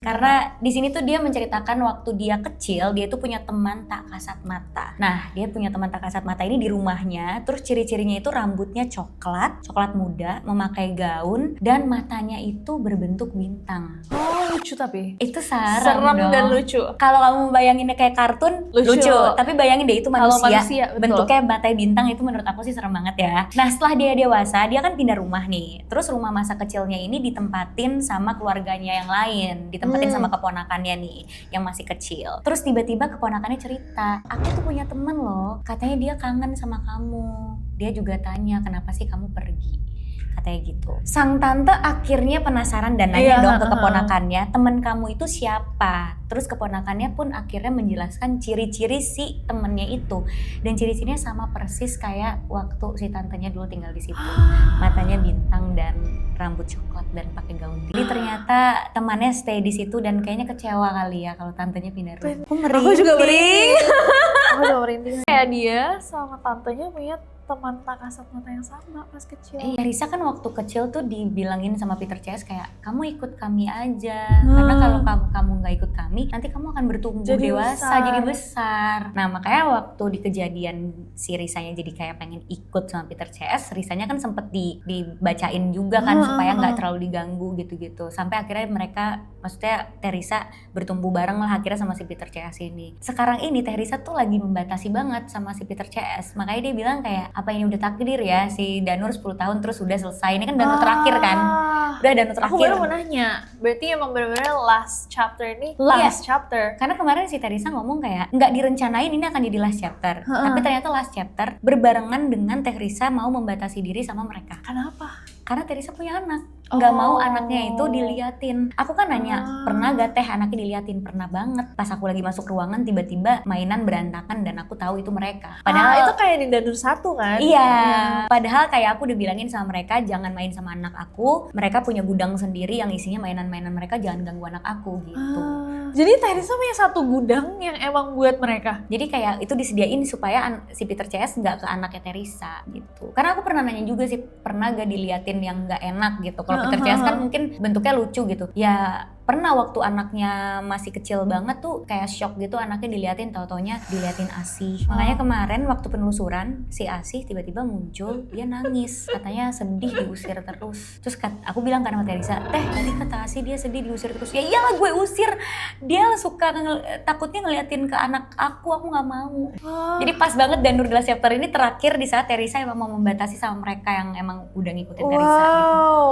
Karena di sini tuh dia menceritakan waktu dia kecil, dia tuh punya teman tak kasat mata. Nah, dia punya teman tak kasat mata ini di rumahnya, terus ciri-cirinya itu rambutnya coklat muda, memakai gaun, dan matanya itu berbentuk bintang. Oh, lucu tapi. Itu serem dong. Dan lucu. Kalau kamu bayanginnya kayak kartun, lucu. Tapi bayangin deh itu Kalau manusia, manusia, betul. bentuknya matanya bintang, itu menurut aku sih serem banget ya. Nah, setelah dia dewasa, dia kan pindah rumah nih. Terus rumah masa kecilnya ini ditempatin sama keluarganya yang lain, ditempatin sama keponakannya nih yang masih kecil. Terus tiba-tiba keponakannya cerita, aku tuh punya temen loh, katanya dia kangen sama kamu. Dia juga tanya kenapa sih kamu pergi, katanya gitu. Sang tante akhirnya penasaran dan nanya dong ke keponakannya, temen kamu itu siapa? Terus keponakannya pun akhirnya menjelaskan ciri-ciri si temennya itu, dan ciri-cirinya sama persis kayak waktu si tantenya dulu tinggal di situ. Matanya bintang dan rambut coklat dan pakai gaun. Jadi ternyata temannya stay di situ dan kayaknya kecewa kali ya kalau tantenya pindah rumah. Aku juga merinding. Aku juga merinding. Kayak dia sama tantenya punya teman tak kasat mata yang sama pas kecil. Risa kan waktu kecil tuh dibilangin sama Peter CS kayak kamu ikut kami aja, karena kalau kamu nggak ikut kami nanti kamu akan bertumbuh Jadi dewasa, besar. jadi besar. Nah makanya waktu di kejadian si Risanya jadi kayak pengen ikut sama Peter CS, Risanya kan sempet dibacain juga kan supaya nggak terlalu diganggu gitu-gitu. Sampai akhirnya mereka, maksudnya Teresa bertumbuh bareng lah akhirnya sama si Peter CS ini. Sekarang ini Teresa tuh lagi membatasi banget sama si Peter CS, makanya dia bilang kayak apa ini udah takdir ya, si Danur 10 tahun terus udah selesai. Ini kan Danur terakhir kan, udah Danur terakhir. Aku baru mau nanya, berarti emang bener-bener last chapter ini last chapter. Karena kemarin si Teresa ngomong kayak nggak direncanain ini akan jadi last chapter, tapi ternyata last chapter berbarengan dengan Teresa mau membatasi diri sama mereka. Kenapa? Karena Teresa punya anak, nggak mau anaknya itu diliatin. Aku kan nanya, pernah gak teh anaknya diliatin? Pernah banget. Pas aku lagi masuk ruangan tiba-tiba mainan berantakan dan aku tahu itu mereka. Padahal itu kayak di Danur 1 kan? Iya, padahal kayak aku udah bilangin sama mereka jangan main sama anak aku. Mereka punya gudang sendiri yang isinya mainan-mainan mereka, jangan ganggu anak aku gitu. Jadi Teresa punya satu gudang yang emang buat mereka? Jadi kayak itu disediain supaya si Peter CS nggak ke anaknya Teresa gitu. Karena aku pernah nanya juga sih, pernah gak diliatin yang nggak enak gitu. Kalau Peter CS kan mungkin bentuknya lucu gitu. Ya pernah waktu anaknya masih kecil banget tuh kayak shock gitu, anaknya diliatin, tau-taunya diliatin Asih. Makanya kemarin waktu penelusuran si Asih tiba-tiba muncul, dia nangis, katanya sedih diusir terus. Terus aku bilang kan sama Teresa, teh tadi kata Asih dia sedih diusir terus. Ya iyalah gue usir, dia suka takutnya ngeliatin ke anak aku nggak mau. Jadi pas banget Danur Glass Chapter ini terakhir di saat Teresa emang mau membatasi sama mereka yang emang udah ngikutin Teresa gitu.